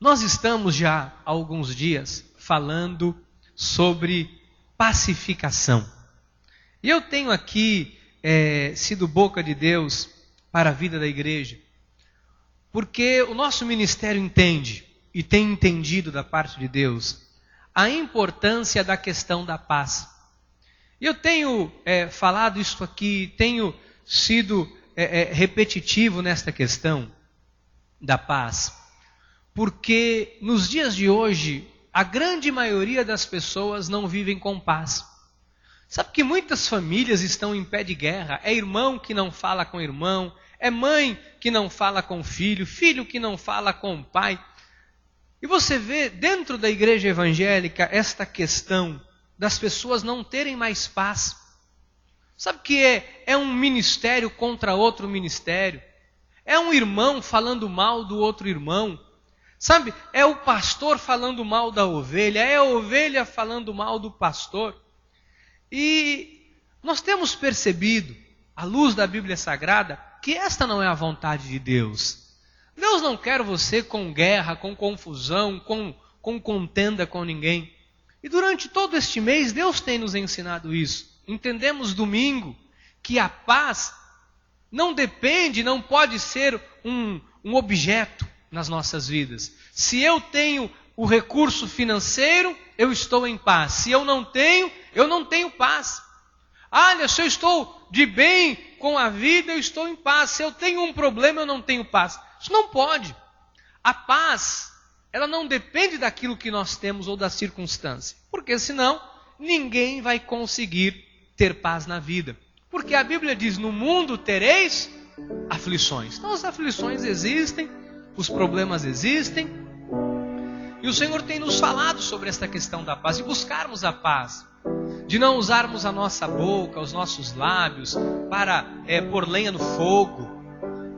Nós estamos já há alguns dias falando sobre pacificação. E eu tenho aqui sido boca de Deus para a vida da igreja, porque o nosso ministério entende e tem entendido da parte de Deus a importância da questão da paz. E eu tenho falado isso aqui, tenho sido repetitivo nesta questão da paz, porque nos dias de hoje, a grande maioria das pessoas não vivem com paz. Sabe que muitas famílias estão em pé de guerra? É irmão que não fala com irmão, é mãe que não fala com filho, filho que não fala com o pai. E você vê dentro da igreja evangélica esta questão das pessoas não terem mais paz. Sabe que é um ministério contra outro ministério? É um irmão falando mal do outro irmão? Sabe, é o pastor falando mal da ovelha, é a ovelha falando mal do pastor. E nós temos percebido, à luz da Bíblia Sagrada, que esta não é a vontade de Deus. Deus não quer você com guerra, com confusão, com contenda com ninguém. E durante todo este mês, Deus tem nos ensinado isso. Entendemos domingo que a paz não depende, não pode ser um objeto nas nossas vidas. Se eu tenho o recurso financeiro, eu estou em paz. Se eu não tenho paz. Olha, se eu estou de bem com a vida, eu estou em paz. Se eu tenho um problema, eu não tenho paz. Isso não pode. A paz, ela não depende daquilo que nós temos ou da circunstância. Porque senão, ninguém vai conseguir ter paz na vida. Porque a Bíblia diz, no mundo tereis aflições. Então as aflições existem, os problemas existem. E o Senhor tem nos falado sobre esta questão da paz, de buscarmos a paz. De não usarmos a nossa boca, os nossos lábios, para pôr lenha no fogo,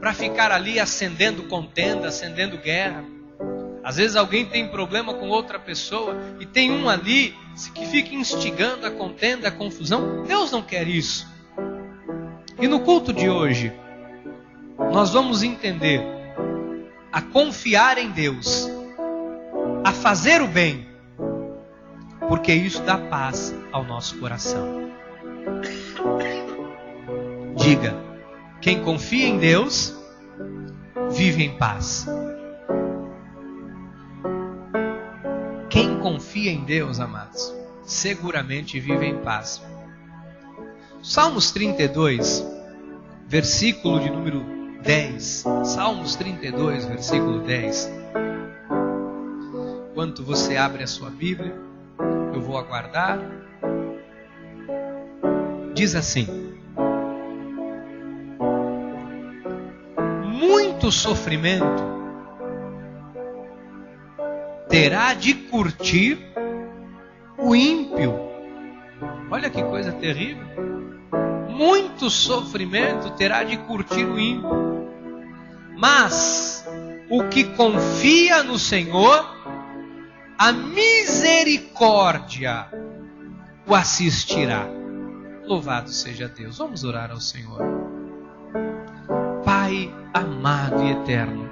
para ficar ali acendendo contenda, acendendo guerra. Às vezes alguém tem problema com outra pessoa e tem um ali que fica instigando a contenda, a confusão. Deus não quer isso. E no culto de hoje, nós vamos entender a confiar em Deus, a fazer o bem, porque isso dá paz ao nosso coração. Diga, quem confia em Deus, vive em paz. Quem confia em Deus, amados, seguramente vive em paz. Salmos 32, versículo de número 10. Salmos 32, versículo 10. Enquanto você abre a sua Bíblia, eu vou aguardar. Diz assim: muito sofrimento terá de curtir o ímpio. Olha que coisa terrível. Muito sofrimento terá de curtir o ímpio. Mas o que confia no Senhor, a misericórdia o assistirá. Louvado seja Deus. Vamos orar ao Senhor. Pai amado e eterno,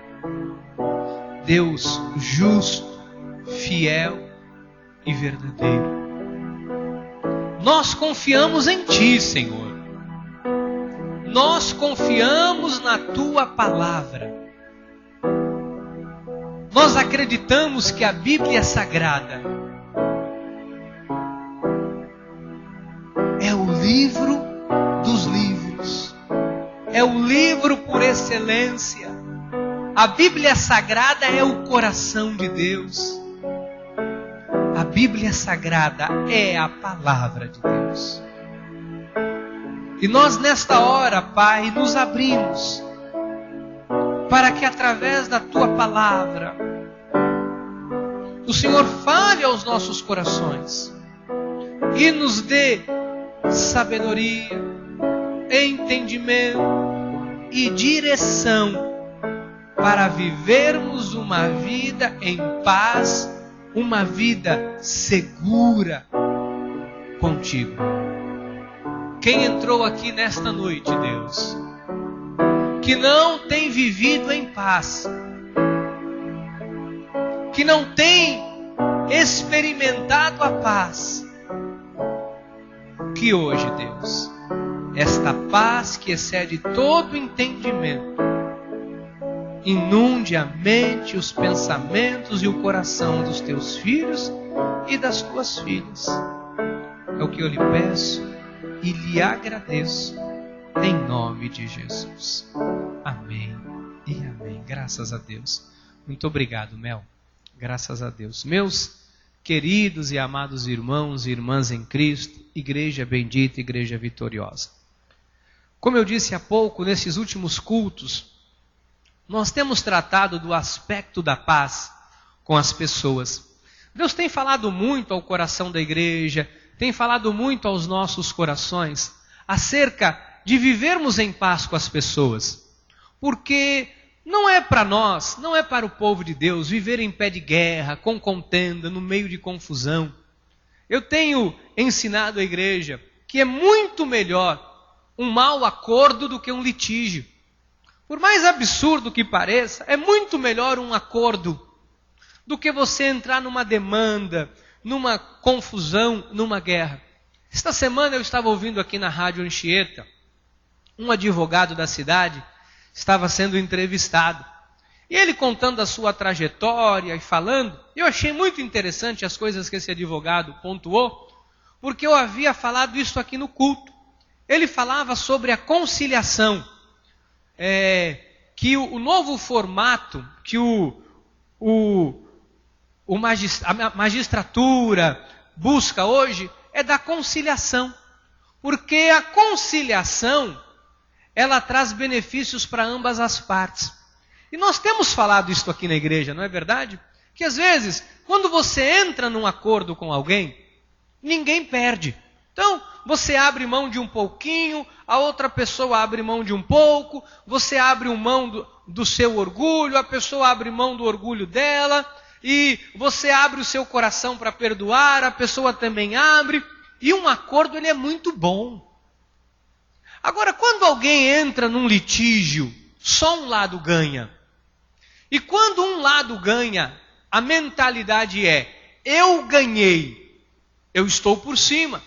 Deus justo, fiel e verdadeiro, nós confiamos em Ti, Senhor. Nós confiamos na Tua palavra. Nós acreditamos que a Bíblia Sagrada é o livro dos livros, é o livro por excelência. A Bíblia Sagrada é o coração de Deus. A Bíblia Sagrada é a palavra de Deus. E nós nesta hora, Pai, nos abrimos para que através da Tua palavra o Senhor fale aos nossos corações e nos dê sabedoria, entendimento e direção para vivermos uma vida em paz, uma vida segura contigo. Quem entrou aqui nesta noite, Deus, que não tem vivido em paz, que não tem experimentado a paz, que hoje, Deus, esta paz que excede todo entendimento, inunde a mente, os pensamentos e o coração dos teus filhos e das tuas filhas. É o que eu lhe peço e lhe agradeço, em nome de Jesus. Amém e amém. Graças a Deus. Muito obrigado, Mel. Graças a Deus. Meus queridos e amados irmãos e irmãs em Cristo, igreja bendita, igreja vitoriosa. Como eu disse há pouco, nesses últimos cultos, nós temos tratado do aspecto da paz com as pessoas. Deus tem falado muito ao coração da igreja, tem falado muito aos nossos corações acerca de vivermos em paz com as pessoas. Porque não é para nós, não é para o povo de Deus viver em pé de guerra, com contenda, no meio de confusão. Eu tenho ensinado à igreja que é muito melhor um mau acordo do que um litígio. Por mais absurdo que pareça, é muito melhor um acordo do que você entrar numa demanda, numa confusão, numa guerra. Esta semana eu estava ouvindo aqui na Rádio Anchieta, um advogado da cidade estava sendo entrevistado. E ele contando a sua trajetória e falando, eu achei muito interessante as coisas que esse advogado pontuou, porque eu havia falado isso aqui no culto. Ele falava sobre a conciliação, que o novo formato que a magistratura busca hoje é da conciliação. Porque a conciliação, ela traz benefícios para ambas as partes. E nós temos falado isso aqui na igreja, não é verdade? Que às vezes, quando você entra num acordo com alguém, ninguém perde. Então, você abre mão de um pouquinho, a outra pessoa abre mão de um pouco, você abre mão do seu orgulho, a pessoa abre mão do orgulho dela, e você abre o seu coração para perdoar, a pessoa também abre, e um acordo ele é muito bom. Agora, quando alguém entra num litígio, só um lado ganha. E quando um lado ganha, a mentalidade é, eu ganhei, eu estou por cima.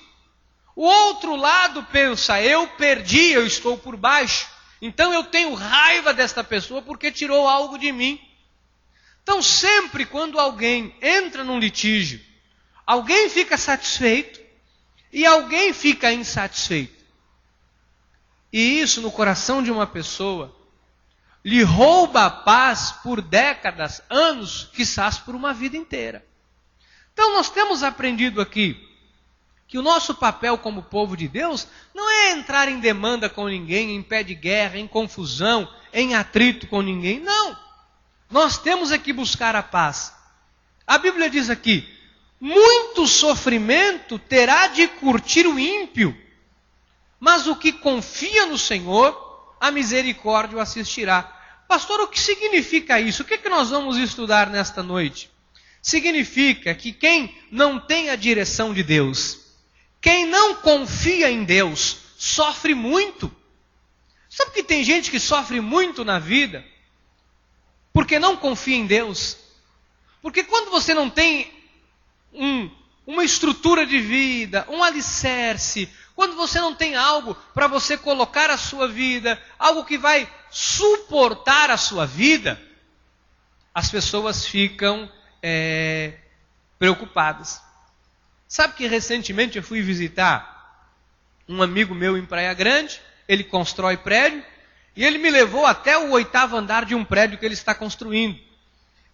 O outro lado pensa, eu perdi, eu estou por baixo. Então eu tenho raiva desta pessoa porque tirou algo de mim. Então sempre quando alguém entra num litígio, alguém fica satisfeito e alguém fica insatisfeito. E isso no coração de uma pessoa lhe rouba a paz por décadas, anos, quizás por uma vida inteira. Então nós temos aprendido aqui que o nosso papel como povo de Deus não é entrar em demanda com ninguém, em pé de guerra, em confusão, em atrito com ninguém. Não. Nós temos é que buscar a paz. A Bíblia diz aqui, muito sofrimento terá de curtir o ímpio, mas o que confia no Senhor, a misericórdia o assistirá. Pastor, o que significa isso? O que nós vamos estudar nesta noite? Significa que quem não tem a direção de Deus, quem não confia em Deus, sofre muito. Sabe que tem gente que sofre muito na vida porque não confia em Deus? Porque quando você não tem uma estrutura de vida, um alicerce, quando você não tem algo para você colocar a sua vida, algo que vai suportar a sua vida, as pessoas ficam preocupadas. Sabe que recentemente eu fui visitar um amigo meu em Praia Grande, ele constrói prédio, e ele me levou até o 8º andar de um prédio que ele está construindo.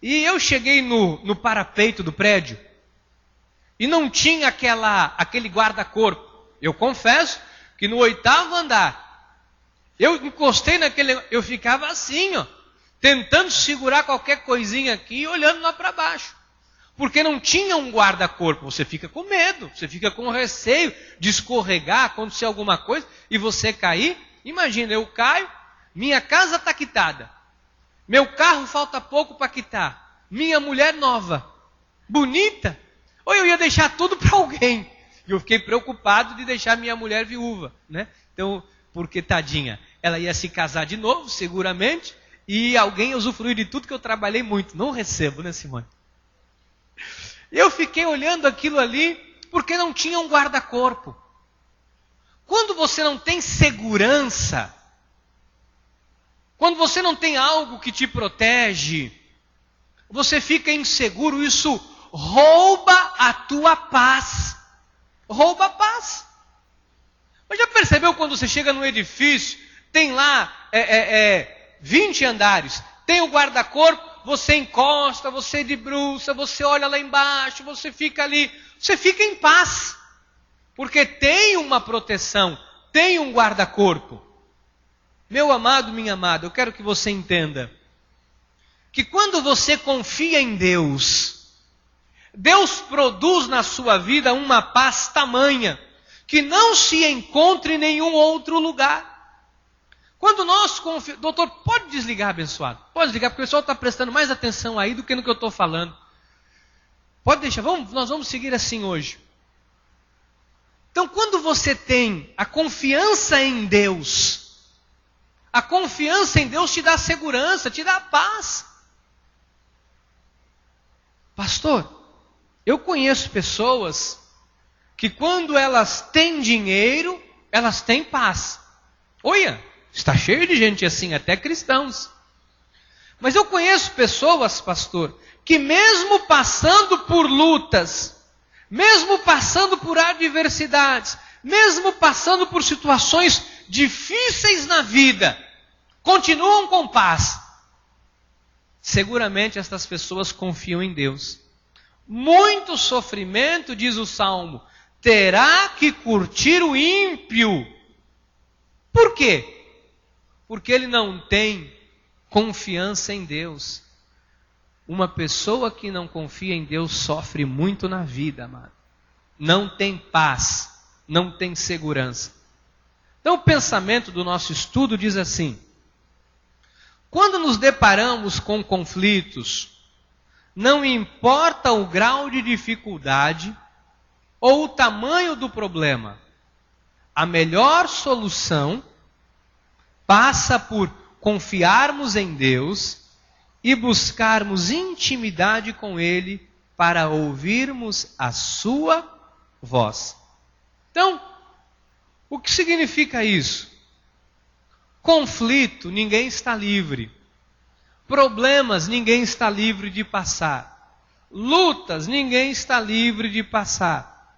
E eu cheguei no parapeito do prédio, e não tinha aquele guarda-corpo. Eu confesso que no 8º andar, eu encostei eu ficava assim, tentando segurar qualquer coisinha aqui e olhando lá para baixo. Porque não tinha um guarda-corpo, você fica com medo, você fica com receio de escorregar, acontecer alguma coisa e você cair. Imagina, eu caio, minha casa está quitada, meu carro falta pouco para quitar, minha mulher nova, bonita, ou eu ia deixar tudo para alguém. E eu fiquei preocupado de deixar minha mulher viúva, né? Então, porque tadinha, ela ia se casar de novo, seguramente, e alguém usufruir de tudo que eu trabalhei muito. Não recebo, né, Simone? Eu fiquei olhando aquilo ali porque não tinha um guarda-corpo. Quando você não tem segurança, quando você não tem algo que te protege, você fica inseguro, isso rouba a tua paz. Rouba a paz. Mas já percebeu quando você chega num edifício, tem lá 20 andares, tem o guarda-corpo, você encosta, você debruça, você olha lá embaixo, você fica ali, você fica em paz. Porque tem uma proteção, tem um guarda-corpo. Meu amado, minha amada, eu quero que você entenda que quando você confia em Deus, Deus produz na sua vida uma paz tamanha que não se encontra em nenhum outro lugar. Quando nós confiamos... Doutor, pode desligar, abençoado? Pode desligar, porque o pessoal está prestando mais atenção aí do que no que eu estou falando. Pode deixar, nós vamos seguir assim hoje. Então, quando você tem a confiança em Deus, a confiança em Deus te dá segurança, te dá paz. Pastor, eu conheço pessoas que quando elas têm dinheiro, elas têm paz. Olha, está cheio de gente assim, até cristãos. Mas eu conheço pessoas, pastor, que mesmo passando por lutas, mesmo passando por adversidades, mesmo passando por situações difíceis na vida, continuam com paz. Seguramente estas pessoas confiam em Deus. Muito sofrimento, diz o Salmo, terá que curtir o ímpio. Por quê? Porque ele não tem confiança em Deus. Uma pessoa que não confia em Deus sofre muito na vida, amado. Não tem paz, não tem segurança. Então o pensamento do nosso estudo diz assim: quando nos deparamos com conflitos, não importa o grau de dificuldade ou o tamanho do problema, a melhor solução passa por confiarmos em Deus e buscarmos intimidade com Ele para ouvirmos a sua voz. Então, o que significa isso? Conflito, ninguém está livre. Problemas, ninguém está livre de passar. Lutas, ninguém está livre de passar.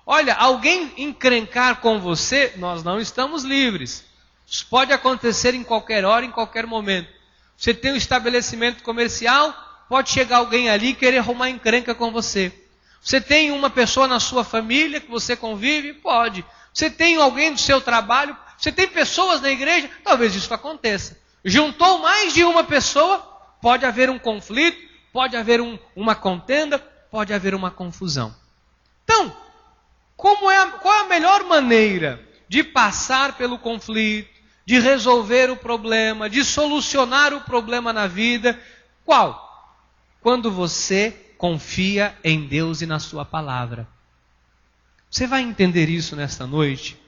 Olha, alguém encrencar com você, nós não estamos livres. Isso pode acontecer em qualquer hora, em qualquer momento. Você tem um estabelecimento comercial, pode chegar alguém ali e querer arrumar encrenca com você. Você tem uma pessoa na sua família que você convive? Pode. Você tem alguém do seu trabalho? Você tem pessoas na igreja? Talvez isso aconteça. Juntou mais de uma pessoa, pode haver um conflito, pode haver uma contenda, pode haver uma confusão. Então, qual é a melhor maneira de passar pelo conflito, de resolver o problema, de solucionar o problema na vida? Qual? Quando você confia em Deus e na sua palavra. Você vai entender isso nesta noite?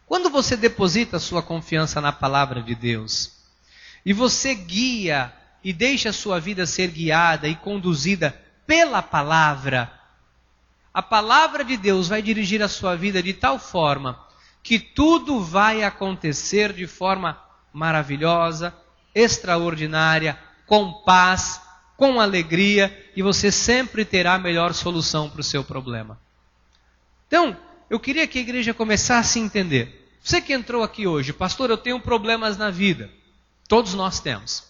Quando você deposita a sua confiança na palavra de Deus, e você guia e deixa a sua vida ser guiada e conduzida pela palavra, a palavra de Deus vai dirigir a sua vida de tal forma que tudo vai acontecer de forma maravilhosa, extraordinária, com paz, com alegria, e você sempre terá a melhor solução para o seu problema. Então, eu queria que a igreja começasse a entender. Você que entrou aqui hoje, pastor, eu tenho problemas na vida. Todos nós temos.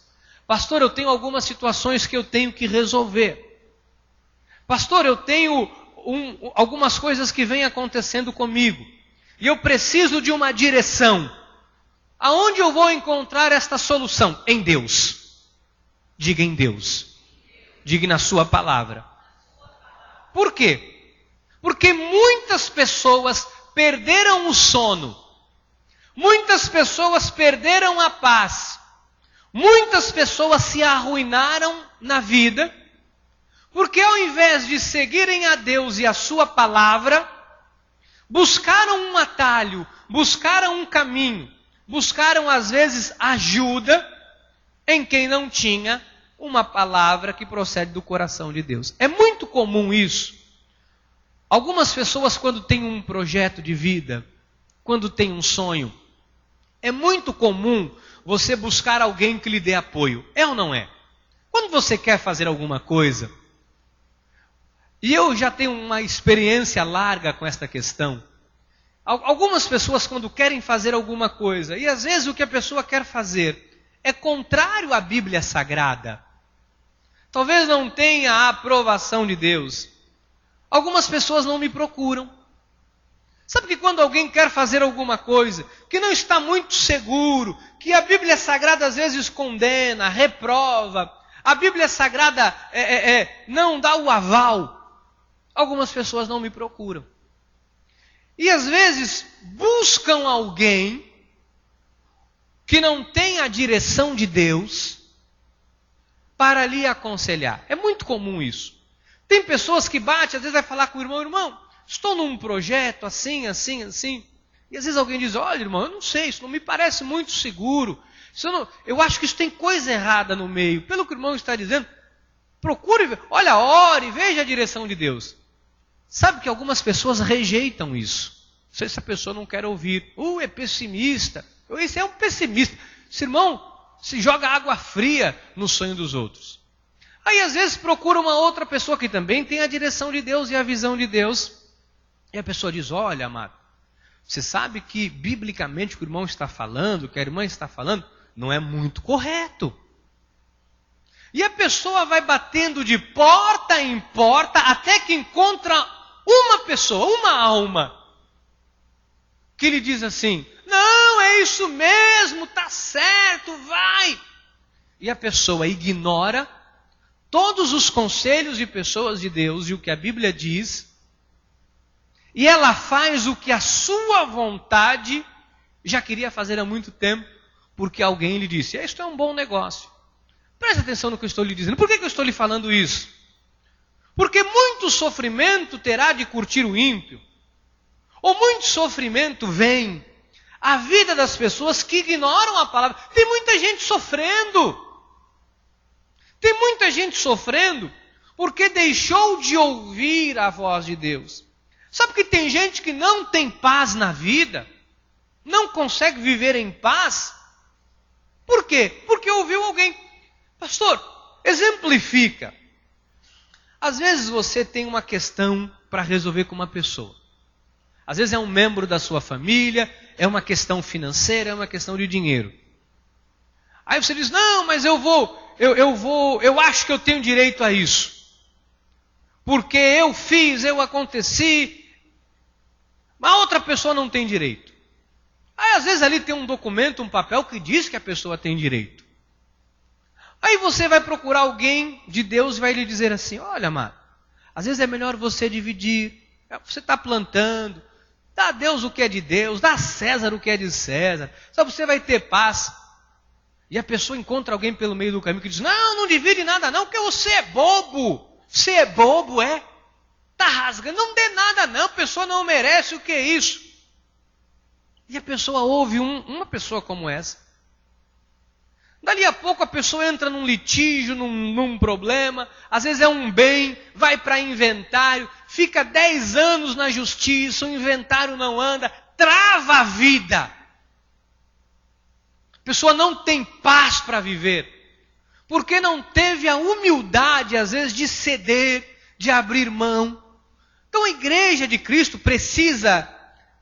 Pastor, eu tenho algumas situações que eu tenho que resolver. Pastor, eu tenho algumas coisas que vêm acontecendo comigo. E eu preciso de uma direção. Aonde eu vou encontrar esta solução? Em Deus. Diga em Deus. Diga na sua palavra. Por quê? Porque muitas pessoas perderam o sono. Muitas pessoas perderam a paz. Muitas pessoas se arruinaram na vida, porque ao invés de seguirem a Deus e a sua palavra, buscaram um atalho, buscaram um caminho, buscaram às vezes ajuda em quem não tinha uma palavra que procede do coração de Deus. É muito comum isso. Algumas pessoas, quando têm um projeto de vida, quando têm um sonho, é muito comum você buscar alguém que lhe dê apoio. É ou não é? Quando você quer fazer alguma coisa, e eu já tenho uma experiência larga com esta questão, algumas pessoas quando querem fazer alguma coisa, e às vezes o que a pessoa quer fazer é contrário à Bíblia Sagrada, talvez não tenha a aprovação de Deus, algumas pessoas não me procuram. Sabe que quando alguém quer fazer alguma coisa que não está muito seguro, que a Bíblia Sagrada às vezes condena, reprova, a Bíblia Sagrada não dá o aval, algumas pessoas não me procuram. E às vezes buscam alguém que não tem a direção de Deus para lhe aconselhar. É muito comum isso. Tem pessoas que batem, às vezes vai falar com o irmão, irmão, estou num projeto assim, assim, assim. E às vezes alguém diz, olha irmão, eu não sei, isso não me parece muito seguro. Eu acho que isso tem coisa errada no meio. Pelo que o irmão está dizendo, procure, olha, ore, veja a direção de Deus. Sabe que algumas pessoas rejeitam isso. Não sei se a pessoa não quer ouvir. É pessimista. Esse é um pessimista. Esse irmão se joga água fria no sonho dos outros. Aí às vezes procura uma outra pessoa que também tem a direção de Deus e a visão de Deus. E a pessoa diz, olha amado, você sabe que biblicamente o que o irmão está falando, o que a irmã está falando, não é muito correto. E a pessoa vai batendo de porta em porta até que encontra uma pessoa, uma alma, que lhe diz assim, não, é isso mesmo, tá certo, vai. E a pessoa ignora todos os conselhos de pessoas de Deus e o que a Bíblia diz, e ela faz o que a sua vontade já queria fazer há muito tempo, porque alguém lhe disse, isto é um bom negócio. Preste atenção no que eu estou lhe dizendo. Por que eu estou lhe falando isso? Porque muito sofrimento terá de curtir o ímpio, ou muito sofrimento vem à vida das pessoas que ignoram a palavra. Tem muita gente sofrendo. Tem muita gente sofrendo porque deixou de ouvir a voz de Deus. Sabe que tem gente que não tem paz na vida, não consegue viver em paz? Por quê? Porque ouviu alguém. Pastor, exemplifica. Às vezes você tem uma questão para resolver com uma pessoa. Às vezes é um membro da sua família, é uma questão financeira, é uma questão de dinheiro. Aí você diz, não, mas eu acho que eu tenho direito a isso. Porque eu fiz, eu aconteci. Mas a outra pessoa não tem direito. Aí às vezes ali tem um documento, um papel que diz que a pessoa tem direito. Aí você vai procurar alguém de Deus e vai lhe dizer assim, olha amado, às vezes é melhor você dividir. Você está plantando, dá a Deus o que é de Deus, dá a César o que é de César. Só você vai ter paz. E a pessoa encontra alguém pelo meio do caminho que diz, não divide nada não, porque você é bobo. Você é bobo, é? Está rasgando, não dê nada não, a pessoa não merece, o que é isso? E a pessoa ouve uma pessoa como essa. Dali a pouco a pessoa entra num litígio, num problema, às vezes é um bem, vai para inventário, fica 10 anos na justiça, o inventário não anda, trava a vida. A pessoa não tem paz para viver, porque não teve a humildade, às vezes, de ceder, de abrir mão. Então a igreja de Cristo precisa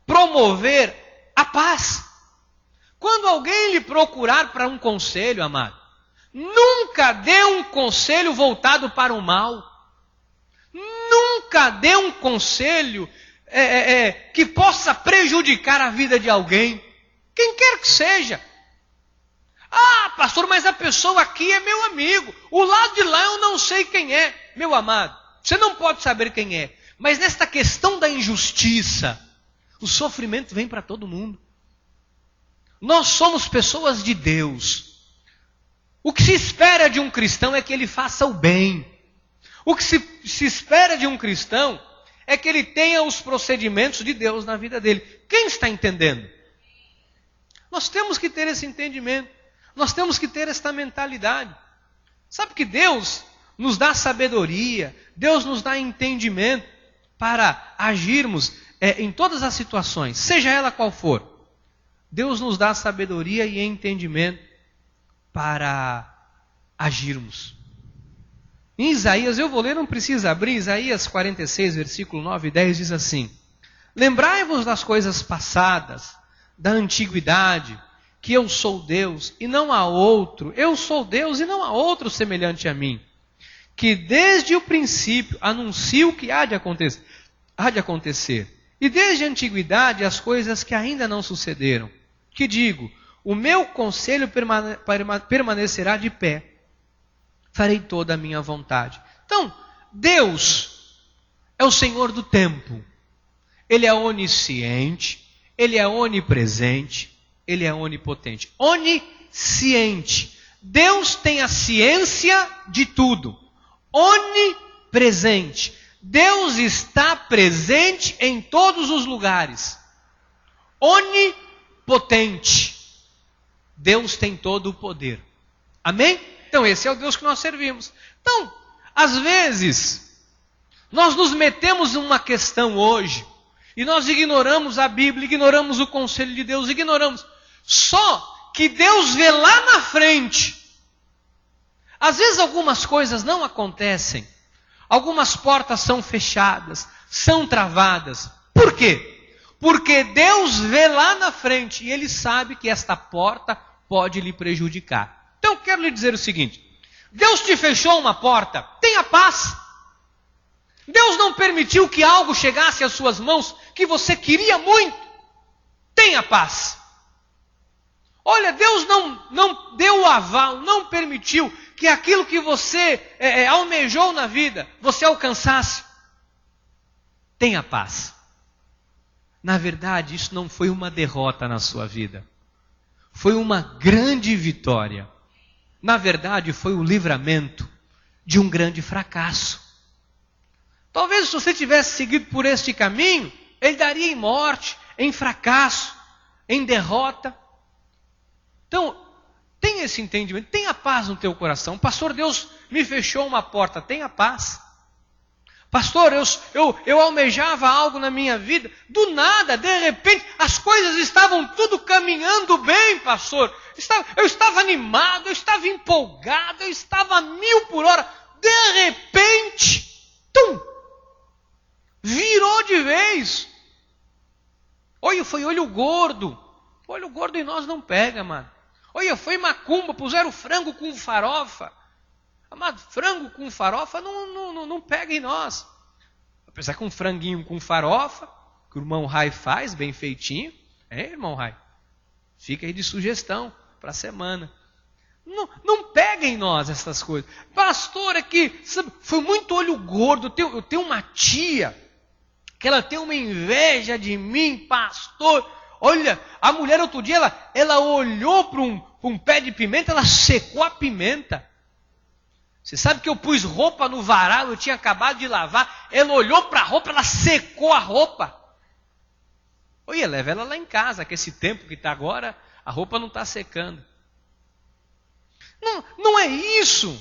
promover a paz. Quando alguém lhe procurar para um conselho, amado, nunca dê um conselho voltado para o mal. Nunca dê um conselho que possa prejudicar a vida de alguém. Quem quer que seja. Ah, pastor, mas a pessoa aqui é meu amigo. O lado de lá eu não sei quem é. Meu amado, você não pode saber quem é. Mas nesta questão da injustiça, o sofrimento vem para todo mundo. Nós somos pessoas de Deus. O que se espera de um cristão é que ele faça o bem. O que se espera de um cristão é que ele tenha os procedimentos de Deus na vida dele. Quem está entendendo? Nós temos que ter esse entendimento. Nós temos que ter esta mentalidade. Sabe que Deus nos dá sabedoria, Deus nos dá entendimento para agirmos em todas as situações, seja ela qual for. Deus nos dá sabedoria e entendimento para agirmos. Em Isaías, eu vou ler, não precisa abrir, Isaías 46, versículo 9 e 10 diz assim: lembrai-vos das coisas passadas, da antiguidade, que eu sou Deus e não há outro, eu sou Deus e não há outro semelhante a mim, que desde o princípio anuncio o que há de acontecer, e desde a antiguidade as coisas que ainda não sucederam, que digo, o meu conselho permanecerá de pé, farei toda a minha vontade. Então, Deus é o Senhor do tempo. Ele é onisciente, Ele é onipresente, Ele é onipotente. Onisciente. Deus tem a ciência de tudo. Onipresente. Deus está presente em todos os lugares. Onipotente. Deus tem todo o poder. Amém? Então esse é o Deus que nós servimos. Então, às vezes, nós nos metemos em uma questão hoje, e nós ignoramos a Bíblia, ignoramos o conselho de Deus, ignoramos. Só que Deus vê lá na frente. Às vezes algumas coisas não acontecem. Algumas portas são fechadas, são travadas. Por quê? Porque Deus vê lá na frente e Ele sabe que esta porta pode lhe prejudicar. Então eu quero lhe dizer o seguinte: Deus te fechou uma porta, tenha paz. Deus não permitiu que algo chegasse às suas mãos que você queria muito, tenha paz. Olha, Deus não deu o aval, não permitiu que aquilo que você almejou na vida, você alcançasse. Tenha paz. Na verdade, isso não foi uma derrota na sua vida. Foi uma grande vitória. Na verdade, foi o livramento de um grande fracasso. Talvez se você tivesse seguido por este caminho, ele daria em morte, em fracasso, em derrota. Então, tenha esse entendimento, tenha paz no teu coração. Pastor, Deus me fechou uma porta, tenha paz. Pastor, eu almejava algo na minha vida, do nada, de repente, as coisas estavam tudo caminhando bem, pastor. Eu estava animado, eu estava empolgado, eu estava a 1000 por hora. De repente, virou de vez. Olha, foi olho gordo. Olho gordo em nós não pega, mano. Olha, foi macumba, puseram frango com farofa. Amado, frango com farofa não pega em nós. Apesar que um franguinho com farofa, que o irmão Rai faz, bem feitinho. Irmão Rai? Fica aí de sugestão para a semana. Não pega em nós essas coisas. Pastor, aqui, sabe, foi muito olho gordo. Eu tenho uma tia, que ela tem uma inveja de mim, pastor. Olha, a mulher outro dia, ela olhou para um pé de pimenta, ela secou a pimenta. Você sabe que eu pus roupa no varal, eu tinha acabado de lavar. Ela olhou para a roupa, ela secou a roupa. Olha, leva ela lá em casa, que esse tempo que está agora, a roupa não está secando. Não é isso.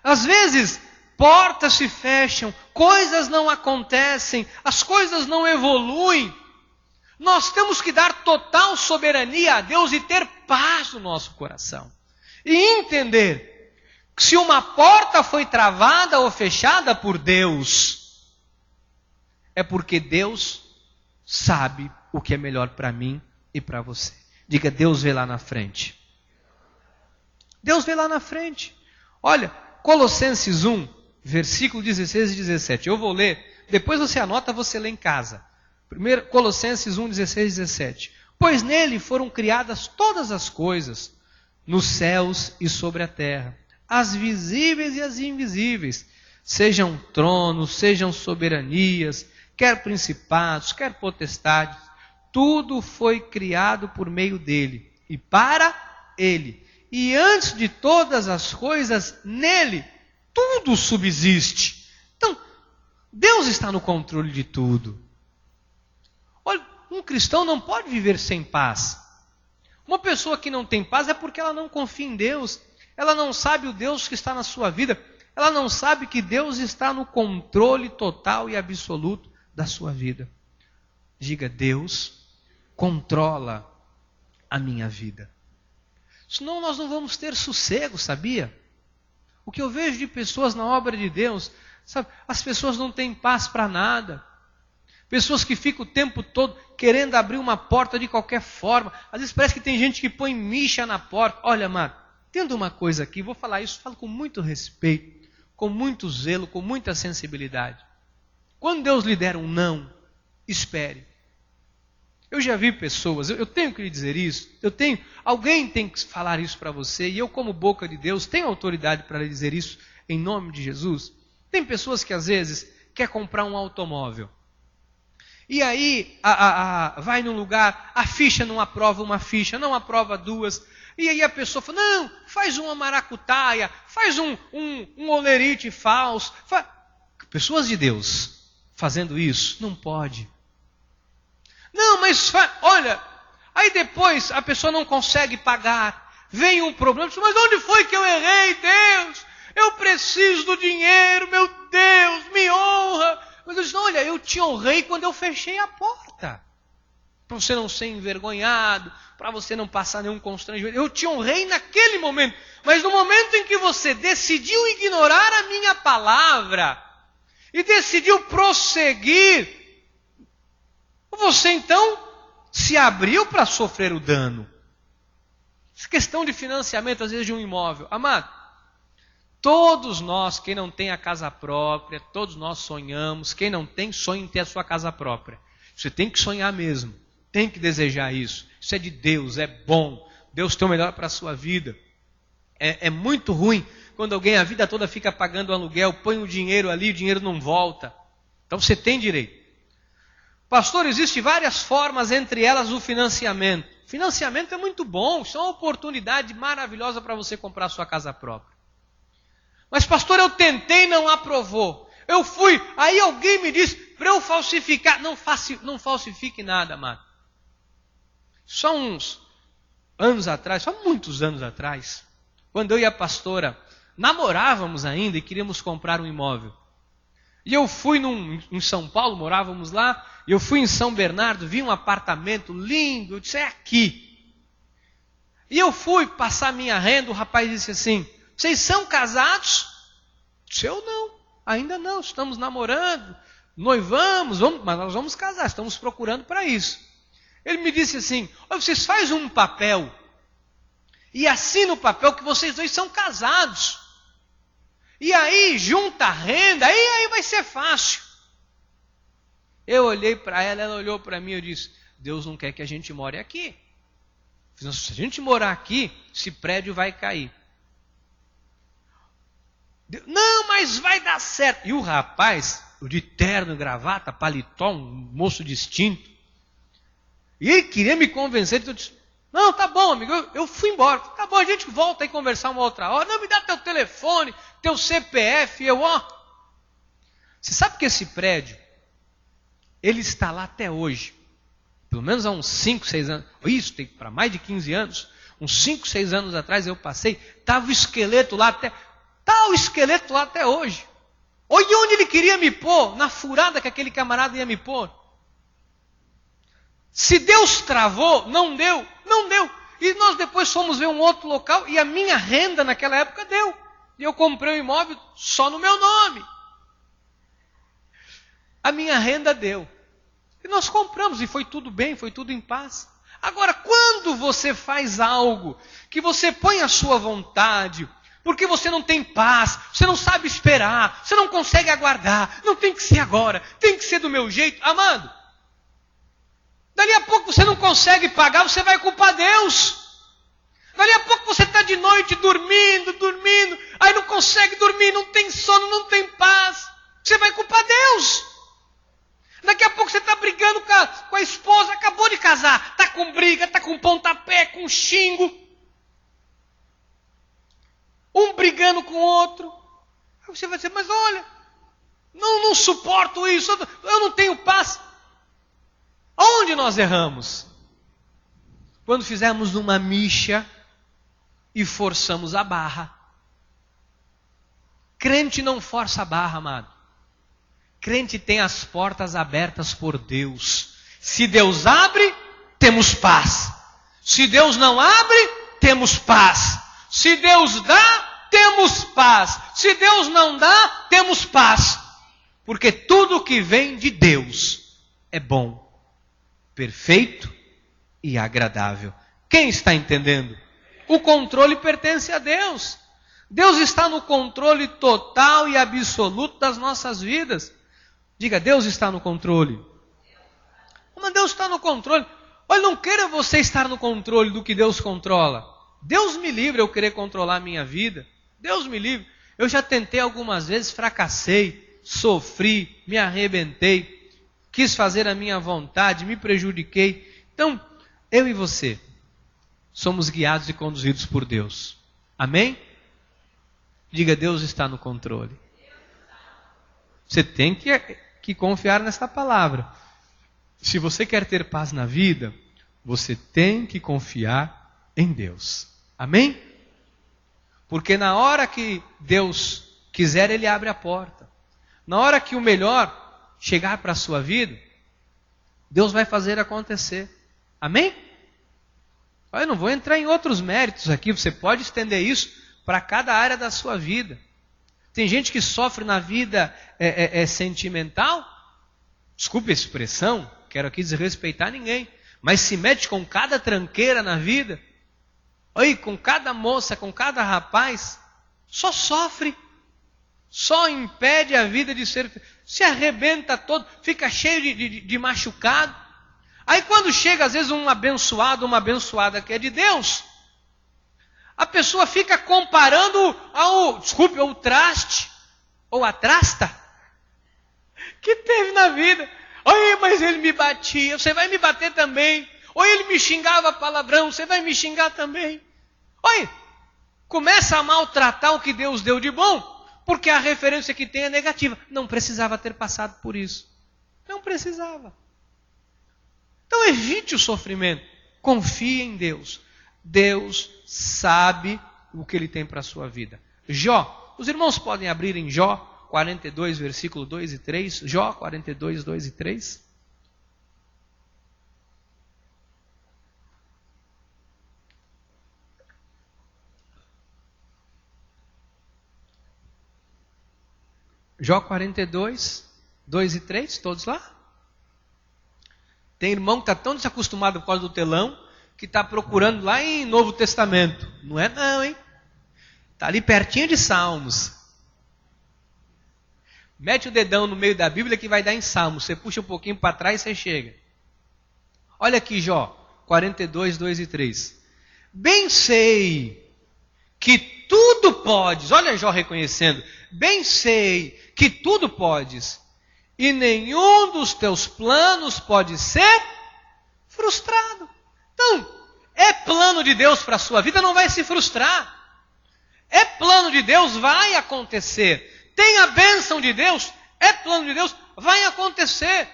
Às vezes, portas se fecham, coisas não acontecem, as coisas não evoluem. Nós temos que dar total soberania a Deus e ter paz no nosso coração. E entender que se uma porta foi travada ou fechada por Deus, é porque Deus sabe o que é melhor para mim e para você. Diga, Deus vê lá na frente. Deus vê lá na frente. Olha, Colossenses 1, versículo 16 e 17. Eu vou ler, depois você anota, você lê em casa. Primeiro, Colossenses 1, 16 e 17. Pois nele foram criadas todas as coisas, nos céus e sobre a terra, as visíveis e as invisíveis, sejam tronos, sejam soberanias, quer principados, quer potestades, tudo foi criado por meio dele e para ele. E antes de todas as coisas, nele, tudo subsiste. Então, Deus está no controle de tudo. Olha, um cristão não pode viver sem paz. Uma pessoa que não tem paz é porque ela não confia em Deus. ela não sabe o Deus que está na sua vida, ela não sabe que Deus está no controle total e absoluto da sua vida. Diga: Deus controla a minha vida. Senão nós não vamos ter sossego, sabia? O que eu vejo de pessoas na obra de Deus, sabe? As pessoas não têm paz para nada. Pessoas que ficam o tempo todo querendo abrir uma porta de qualquer forma. Às vezes parece que tem gente que põe micha na porta. Olha, amado, tendo uma coisa aqui, vou falar isso, falo com muito respeito, com muito zelo, com muita sensibilidade. Quando Deus lhe der um não, espere. Eu já vi pessoas, eu tenho que lhe dizer isso, alguém tem que falar isso para você, e eu, como boca de Deus, tenho autoridade para lhe dizer isso em nome de Jesus. Tem pessoas que às vezes quer comprar um automóvel. E aí vai num lugar, a ficha não aprova uma ficha, não aprova duas. E aí a pessoa fala: não, faz uma maracutaia, faz um olerite falso. Pessoas de Deus fazendo isso, não pode. Não, mas olha, aí depois a pessoa não consegue pagar, vem um problema, mas onde foi que eu errei, Deus? Eu preciso do dinheiro, meu Deus, me honra. Mas eu disse: olha, eu te honrei quando eu fechei a porta. Para você não ser envergonhado, para você não passar nenhum constrangimento. Eu te honrei naquele momento. Mas no momento em que você decidiu ignorar a minha palavra e decidiu prosseguir, você então se abriu para sofrer o dano. Essa questão de financiamento, às vezes, de um imóvel. Amado, todos nós, quem não tem a casa própria, todos nós sonhamos. Quem não tem, sonha em ter a sua casa própria. Você tem que sonhar mesmo. Tem que desejar isso. Isso é de Deus, é bom. Deus tem o melhor para a sua vida. É muito ruim quando alguém a vida toda fica pagando aluguel, põe o dinheiro ali, o dinheiro não volta. Então você tem direito. Pastor, existem várias formas, entre elas o financiamento. Financiamento é muito bom, isso é uma oportunidade maravilhosa para você comprar a sua casa própria. Mas pastor, eu tentei e não aprovou. Eu fui, aí alguém me disse para eu falsificar. Não falsifique nada, amado. Só uns anos atrás, só muitos anos atrás, quando eu e a pastora namorávamos ainda e queríamos comprar um imóvel. E eu fui em São Paulo, morávamos lá, e eu fui em São Bernardo, vi um apartamento lindo, eu disse: é aqui. E eu fui passar minha renda, o rapaz disse assim: vocês são casados? Eu disse: eu não, ainda não, estamos namorando, noivamos, mas nós vamos casar, estamos procurando para isso. Ele me disse assim: vocês fazem um papel, e assinam o papel que vocês dois são casados. E aí junta a renda, aí vai ser fácil. Eu olhei para ela, ela olhou para mim e eu disse: Deus não quer que a gente more aqui. Se a gente morar aqui, esse prédio vai cair. Não, mas vai dar certo. E o rapaz, o de terno, gravata, paletó, um moço distinto, e ele queria me convencer. Eu disse: não, tá bom, amigo, eu fui embora. Tá bom, a gente volta aí conversar uma outra hora. Não, me dá teu telefone, teu CPF. Você sabe que esse prédio, ele está lá até hoje. Pelo menos há uns 5, 6 anos. Isso, tem para mais de 15 anos. Uns 5, 6 anos atrás eu passei. Estava o esqueleto lá até... Está o esqueleto lá até hoje. Olha onde ele queria me pôr. Na furada que aquele camarada ia me pôr. Se Deus travou, não deu. Não deu. E nós depois fomos ver um outro local. E a minha renda naquela época deu. E eu comprei um imóvel só no meu nome. A minha renda deu. E nós compramos. E foi tudo bem, foi tudo em paz. Agora, quando você faz algo que você põe a sua vontade, porque você não tem paz, você não sabe esperar, você não consegue aguardar, não tem que ser agora, tem que ser do meu jeito, amado. Dali a pouco você não consegue pagar, você vai culpar Deus. Dali a pouco você está de noite dormindo, aí não consegue dormir, não tem sono, não tem paz. Você vai culpar Deus. Daqui a pouco você está brigando com a esposa, acabou de casar, está com briga, está com pontapé, com xingo. Um brigando com o outro. Aí você vai dizer: mas olha, não suporto isso, eu não tenho paz. Onde nós erramos? Quando fizemos uma micha, e forçamos a barra. Crente não força a barra, amado. Crente tem as portas abertas por Deus. Se Deus abre, temos paz. Se Deus não abre, temos paz. Se Deus dá, temos paz. Se Deus não dá, temos paz. Porque tudo que vem de Deus é bom, perfeito e agradável. Quem está entendendo? O controle pertence a Deus. Deus está no controle total e absoluto das nossas vidas. Diga, Deus está no controle. Mas Deus está no controle. Olha, não queira você estar no controle do que Deus controla. Deus me livre eu querer controlar a minha vida. Deus me livre. Eu já tentei algumas vezes, fracassei, sofri, me arrebentei, quis fazer a minha vontade, me prejudiquei. Então, eu e você somos guiados e conduzidos por Deus. Amém? Diga, Deus está no controle. Você tem que confiar nesta palavra. Se você quer ter paz na vida, você tem que confiar em Deus. Amém? Porque na hora que Deus quiser, Ele abre a porta. Na hora que o melhor chegar para a sua vida, Deus vai fazer acontecer. Amém? Eu não vou entrar em outros méritos aqui, você pode estender isso para cada área da sua vida. Tem gente que sofre na vida sentimental, desculpe a expressão, quero aqui desrespeitar ninguém, mas se mete com cada tranqueira na vida, aí, com cada moça, com cada rapaz, só sofre, só impede a vida de ser, se arrebenta todo, fica cheio de machucado. Aí quando chega às vezes um abençoado, uma abençoada que é de Deus, a pessoa fica comparando ao traste, ou a trasta, que teve na vida. Oi, mas ele me batia, você vai me bater também. Oi, ele me xingava palavrão, você vai me xingar também. Oi, começa a maltratar o que Deus deu de bom, porque a referência que tem é negativa. Não precisava ter passado por isso. Não precisava. Então evite o sofrimento. Confie em Deus. Deus sabe o que Ele tem para a sua vida. Jó, os irmãos podem abrir em Jó 42, versículo 2 e 3. Jó 42, 2 e 3. Jó 42, 2 e 3, todos lá? Tem irmão que está tão desacostumado por causa do telão, que está procurando lá em Novo Testamento. Não é não, hein? Está ali pertinho de Salmos. Mete o dedão no meio da Bíblia que vai dar em Salmos. Você puxa um pouquinho para trás e você chega. Olha aqui, Jó 42, 2 e 3. Bem sei que tudo podes. Olha Jó reconhecendo. Bem sei que tudo podes. E nenhum dos teus planos pode ser frustrado. Então, é plano de Deus para a sua vida, não vai se frustrar. É plano de Deus, vai acontecer. Tem a bênção de Deus, é plano de Deus, vai acontecer.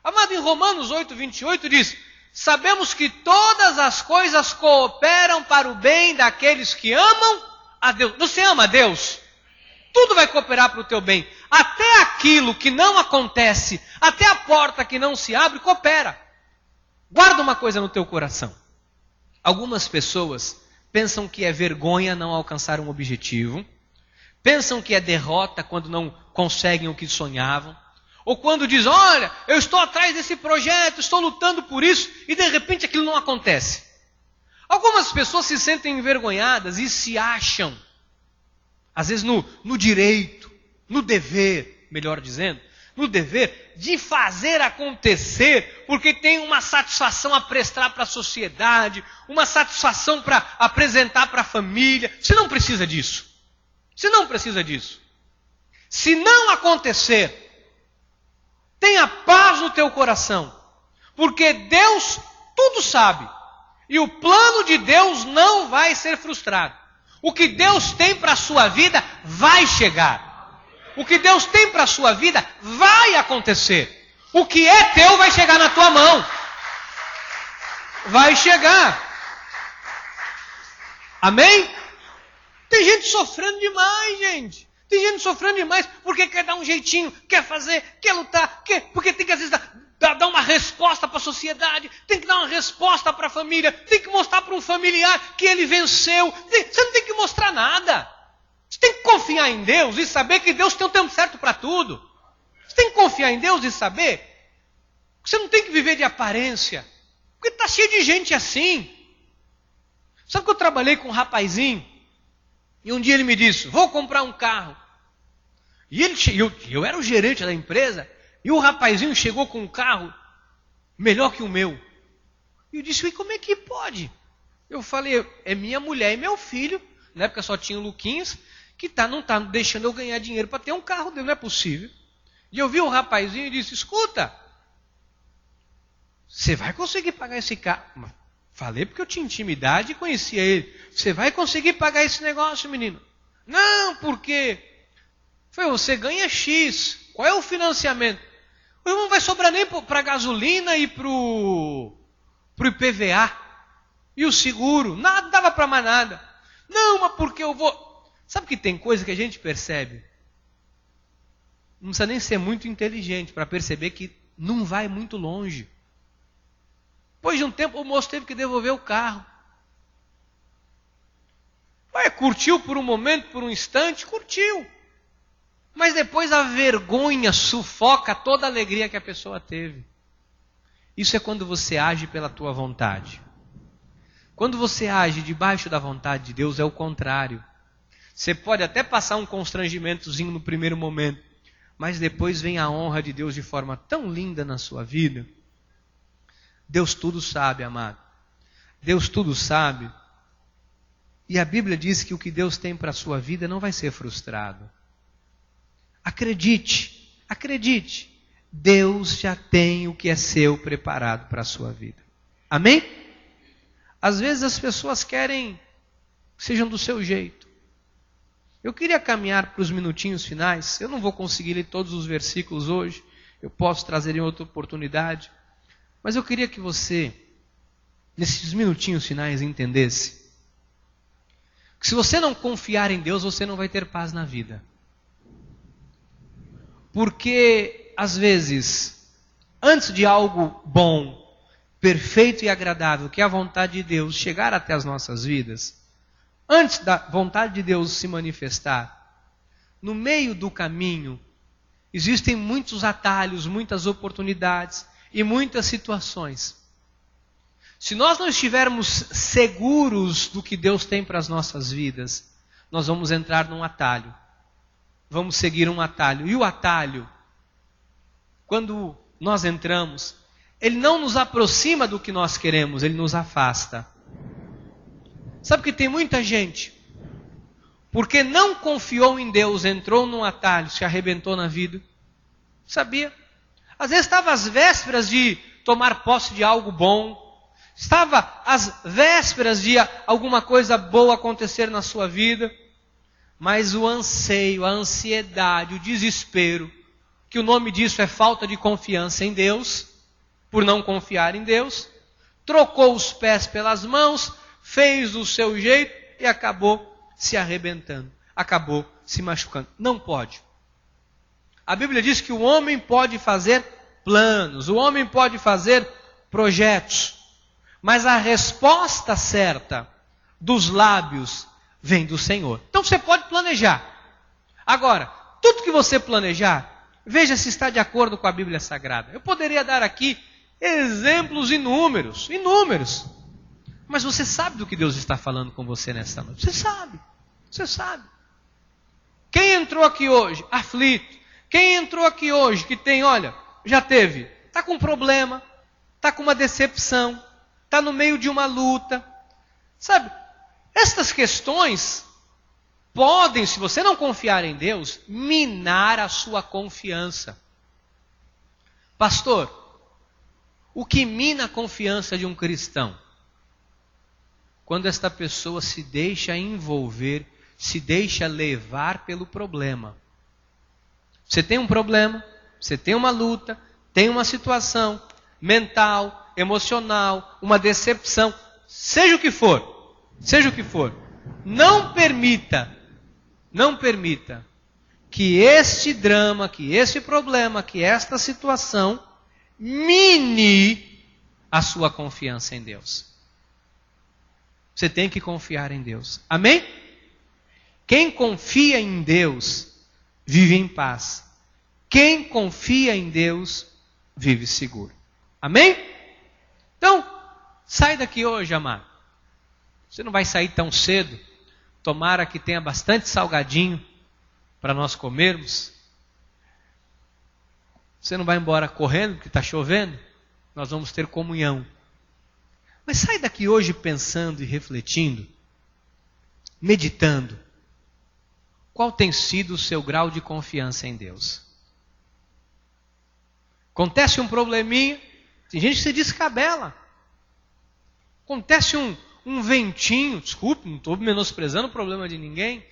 Amado, em Romanos 8, 28 diz: sabemos que todas as coisas cooperam para o bem daqueles que amam a Deus. Você ama a Deus? Tudo vai cooperar para o teu bem. Até aquilo que não acontece, até a porta que não se abre, coopera. Guarda uma coisa no teu coração. Algumas pessoas pensam que é vergonha não alcançar um objetivo. Pensam que é derrota quando não conseguem o que sonhavam. Ou quando dizem, olha, eu estou atrás desse projeto, estou lutando por isso, e de repente aquilo não acontece. Algumas pessoas se sentem envergonhadas e se acham, às vezes no direito, no dever, melhor dizendo, no dever de fazer acontecer, porque tem uma satisfação a prestar para a sociedade, uma satisfação para apresentar para a família. Você não precisa disso. Você não precisa disso. Se não acontecer, tenha paz no teu coração, porque Deus tudo sabe, e o plano de Deus não vai ser frustrado. O que Deus tem para a sua vida vai chegar. O que Deus tem para a sua vida vai acontecer. O que é teu vai chegar na tua mão. Vai chegar. Amém? Tem gente sofrendo demais, gente. Tem gente sofrendo demais porque quer dar um jeitinho, quer fazer, quer lutar, porque tem que às vezes dar uma resposta para a sociedade, tem que dar uma resposta para a família, tem que mostrar para um familiar que ele venceu. Você não tem que mostrar nada. Você tem que confiar em Deus e saber que Deus tem o tempo certo para tudo. Você tem que confiar em Deus e saber que você não tem que viver de aparência. Porque está cheio de gente assim. Sabe que eu trabalhei com um rapazinho e um dia ele me disse, vou comprar um carro. E eu era o gerente da empresa e o rapazinho chegou com um carro melhor que o meu. E eu disse, e como é que pode? Eu falei, é minha mulher e meu filho, na época só tinha o Luquinhas, que não está deixando eu ganhar dinheiro para ter um carro dele, não é possível. E eu vi o rapazinho e disse, escuta, você vai conseguir pagar esse carro? Falei porque eu tinha intimidade e conhecia ele. Você vai conseguir pagar esse negócio, menino? Não, porque você ganha X. Qual é o financiamento? O irmão não vai sobrar nem para a gasolina e para o IPVA. E o seguro? Nada, dava para mais nada. Não, mas porque eu vou... Sabe que tem coisa que a gente percebe? Não precisa nem ser muito inteligente para perceber que não vai muito longe. Depois de um tempo, o moço teve que devolver o carro. Curtiu por um momento, por um instante, curtiu. Mas depois a vergonha sufoca toda a alegria que a pessoa teve. Isso é quando você age pela tua vontade. Quando você age debaixo da vontade de Deus, é o contrário. Você pode até passar um constrangimentozinho no primeiro momento, mas depois vem a honra de Deus de forma tão linda na sua vida. Deus tudo sabe, amado. Deus tudo sabe. E a Bíblia diz que o que Deus tem para a sua vida não vai ser frustrado. Acredite, acredite. Deus já tem o que é seu preparado para a sua vida. Amém? Às vezes as pessoas querem que sejam do seu jeito. Eu queria caminhar para os minutinhos finais. Eu não vou conseguir ler todos os versículos hoje. Eu posso trazer em outra oportunidade. Mas eu queria que você, nesses minutinhos finais, entendesse que se você não confiar em Deus, você não vai ter paz na vida. Porque, às vezes, antes de algo bom, perfeito e agradável, que é a vontade de Deus, chegar até as nossas vidas, antes da vontade de Deus se manifestar, no meio do caminho, existem muitos atalhos, muitas oportunidades e muitas situações. Se nós não estivermos seguros do que Deus tem para as nossas vidas, nós vamos entrar num atalho. Vamos seguir um atalho. E o atalho, quando nós entramos, ele não nos aproxima do que nós queremos, ele nos afasta. Sabe que tem muita gente, porque não confiou em Deus, entrou num atalho, se arrebentou na vida. Sabia? Às vezes estava às vésperas de tomar posse de algo bom, estava às vésperas de alguma coisa boa acontecer na sua vida, mas o anseio, a ansiedade, o desespero, que o nome disso é falta de confiança em Deus, por não confiar em Deus, trocou os pés pelas mãos, fez do seu jeito e acabou se arrebentando, acabou se machucando. Não pode. A Bíblia diz que o homem pode fazer planos, o homem pode fazer projetos, mas a resposta certa dos lábios vem do Senhor. Então você pode planejar. Agora, tudo que você planejar, veja se está de acordo com a Bíblia Sagrada. Eu poderia dar aqui exemplos inúmeros. Mas você sabe do que Deus está falando com você nesta noite. Você sabe. Quem entrou aqui hoje aflito? Quem entrou aqui hoje que tem, já teve, está com problema, está com uma decepção, está no meio de uma luta. Sabe, estas questões podem, se você não confiar em Deus, minar a sua confiança. Pastor, o que mina a confiança de um cristão? Quando esta pessoa se deixa envolver, se deixa levar pelo problema. Você tem um problema, você tem uma luta, tem uma situação mental, emocional, uma decepção, seja o que for. não permita que este drama, que este problema, que esta situação mine a sua confiança em Deus. Você tem que confiar em Deus. Amém? Quem confia em Deus vive em paz. Quem confia em Deus vive seguro. Amém? Então, sai daqui hoje, amado. Você não vai sair tão cedo. Tomara que tenha bastante salgadinho para nós comermos. Você não vai embora correndo porque está chovendo. Nós vamos ter comunhão. Mas sai daqui hoje pensando e refletindo, meditando. Qual tem sido o seu grau de confiança em Deus? Acontece um probleminha, tem gente que se descabela. Acontece um ventinho, desculpe, não estou menosprezando o problema de ninguém,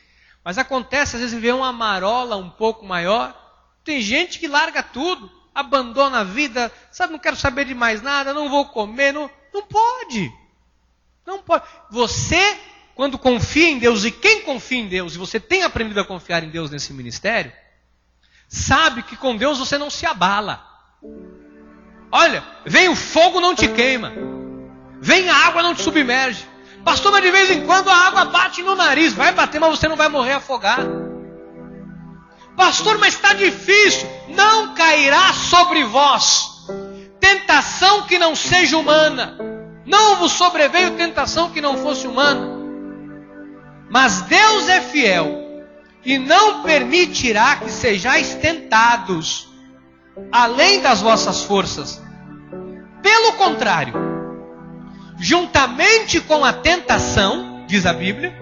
mas acontece, às vezes, vê uma marola um pouco maior. Tem gente que larga tudo, abandona a vida, sabe, não quero saber de mais nada, não vou comer, não pode. Não pode. Você, quando confia em Deus, e quem confia em Deus, e você tem aprendido a confiar em Deus nesse ministério, sabe que com Deus você não se abala. Olha, vem o fogo, não te queima. Vem a água, não te submerge. Pastor, mas de vez em quando a água bate no nariz. Vai bater, mas você não vai morrer afogado. Pastor, mas está difícil. Não cairá sobre vós tentação que não seja humana. Não vos sobreveio tentação que não fosse humana. Mas Deus é fiel e não permitirá que sejais tentados além das vossas forças. Pelo contrário, juntamente com a tentação, diz a Bíblia,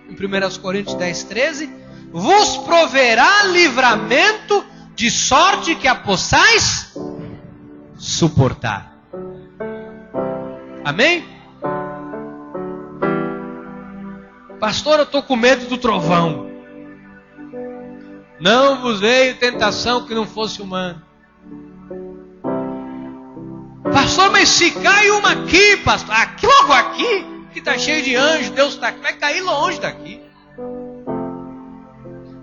em 1 Coríntios 10, 13, vos proverá livramento, de sorte que a possais suportar. Amém? Pastor, eu estou com medo do trovão. Não vos veio tentação que não fosse humana. Pastor, mas se cai uma aqui, pastor, aqui, logo aqui, que está cheio de anjos, Deus está aqui, vai cair longe daqui.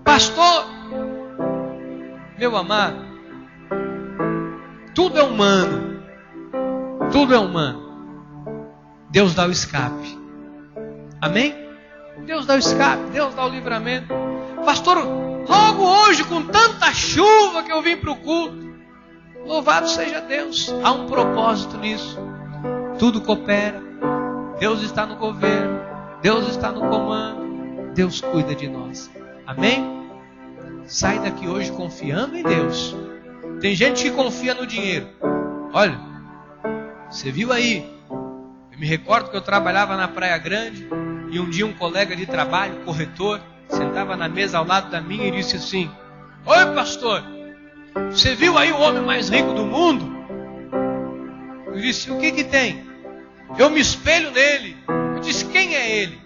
Pastor, meu amado, tudo é humano. Tudo é humano. Deus dá o escape. Amém? Deus dá o escape, Deus dá o livramento. Pastor, logo hoje, com tanta chuva que eu vim para o culto, louvado seja Deus. Há um propósito nisso. Tudo coopera. Deus está no governo. Deus está no comando. Deus cuida de nós. Amém? Sai daqui hoje confiando em Deus. Tem gente que confia no dinheiro. Olha, você viu aí? Eu me recordo que eu trabalhava na Praia Grande e um dia um colega de trabalho, corretor, sentava na mesa ao lado da minha e disse assim: oi, pastor, você viu aí o homem mais rico do mundo? Eu disse: o que tem? Eu me espelho nele. Eu disse: quem é ele?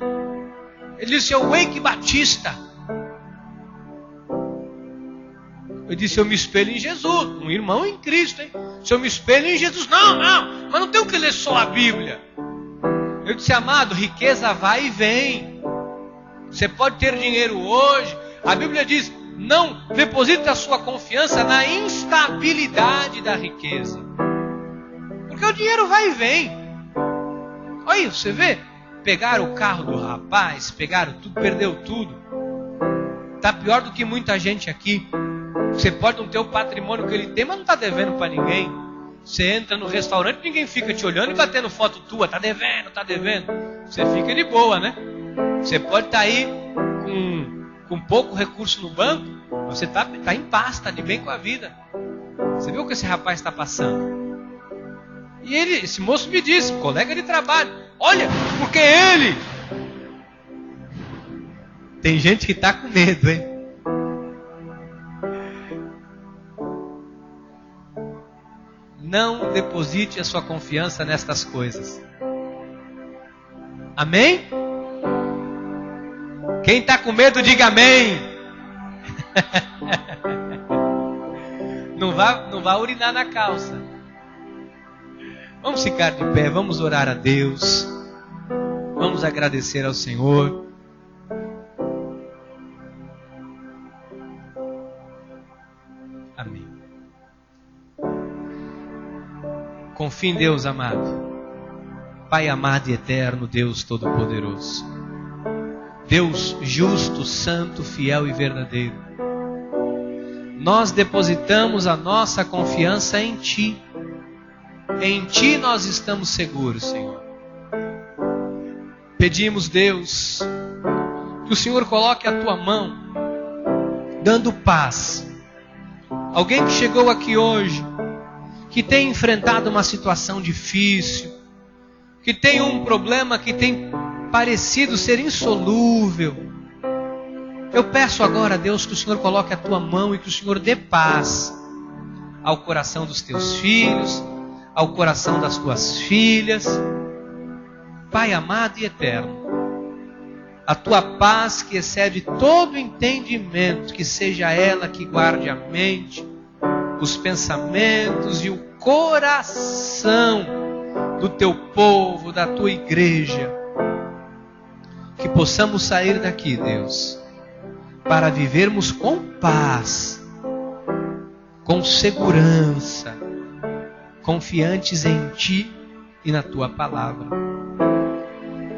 Ele disse: é o Eike Batista. Eu disse: eu me espelho em Jesus, um irmão em Cristo, hein? Se eu me espelho em Jesus, não, mas não tenho que ler só a Bíblia. Eu disse: amado, riqueza vai e vem. Você pode ter dinheiro hoje. A Bíblia diz: não deposite a sua confiança na instabilidade da riqueza. Porque o dinheiro vai e vem. Olha, você vê? Pegaram o carro do rapaz, pegaram tudo, perdeu tudo. Está pior do que muita gente aqui. Você pode não ter o patrimônio que ele tem, mas não está devendo para ninguém. Você entra no restaurante, ninguém fica te olhando e batendo foto tua. Está devendo, está devendo. Você fica de boa, né? Você pode estar aí com pouco recurso no banco, você está em paz, está de bem com a vida. Você viu o que esse rapaz está passando? E esse moço me disse, colega de trabalho: olha, porque ele... Tem gente que está com medo, hein? Não deposite a sua confiança nestas coisas. Amém? Quem está com medo, diga amém. Não vá urinar na calça. Vamos ficar de pé, vamos orar a Deus. Vamos agradecer ao Senhor. Amém. Confie em Deus, amado. Pai amado e eterno, Deus Todo-Poderoso. Deus justo, santo, fiel e verdadeiro. Nós depositamos a nossa confiança em Ti. Em Ti nós estamos seguros, Senhor. Pedimos, Deus, que o Senhor coloque a Tua mão, dando paz. Alguém que chegou aqui hoje, que tem enfrentado uma situação difícil, que tem um problema que tem parecido ser insolúvel. Eu peço agora, Deus, que o Senhor coloque a Tua mão e que o Senhor dê paz ao coração dos Teus filhos, ao coração das Tuas filhas. Pai amado e eterno, a Tua paz que excede todo entendimento, que seja ela que guarde a mente, os pensamentos e o coração do Teu povo, da Tua igreja. Que possamos sair daqui, Deus, para vivermos com paz, com segurança, confiantes em Ti e na Tua palavra.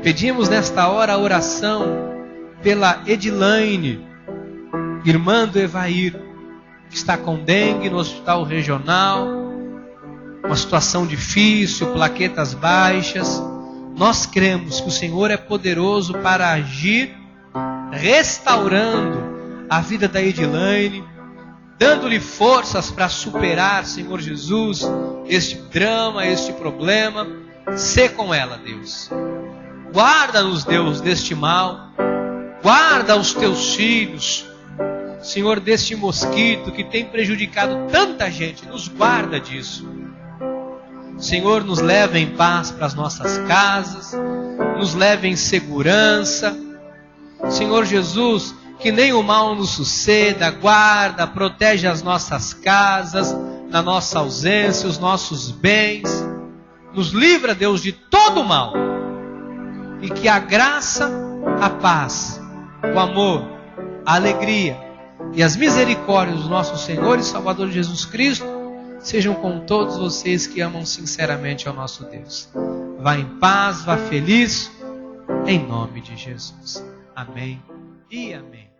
Pedimos nesta hora a oração pela Edilaine, irmã do Evair, que está com dengue no hospital regional, uma situação difícil, plaquetas baixas. Nós cremos que o Senhor é poderoso para agir, restaurando a vida da Edilaine, dando-lhe forças para superar, Senhor Jesus, este drama, este problema. Sê com ela, Deus. Guarda-nos, Deus, deste mal. Guarda os Teus filhos, Senhor, deste mosquito que tem prejudicado tanta gente. Nos guarda disso. Senhor, nos leva em paz para as nossas casas, nos leva em segurança. Senhor Jesus, que nem o mal nos suceda, guarda, protege as nossas casas, na nossa ausência, os nossos bens. Nos livra, Deus, de todo o mal. E que a graça, a paz, o amor, a alegria e as misericórdias do nosso Senhor e Salvador Jesus Cristo sejam com todos vocês que amam sinceramente ao nosso Deus. Vá em paz, vá feliz, em nome de Jesus. Amém e amém.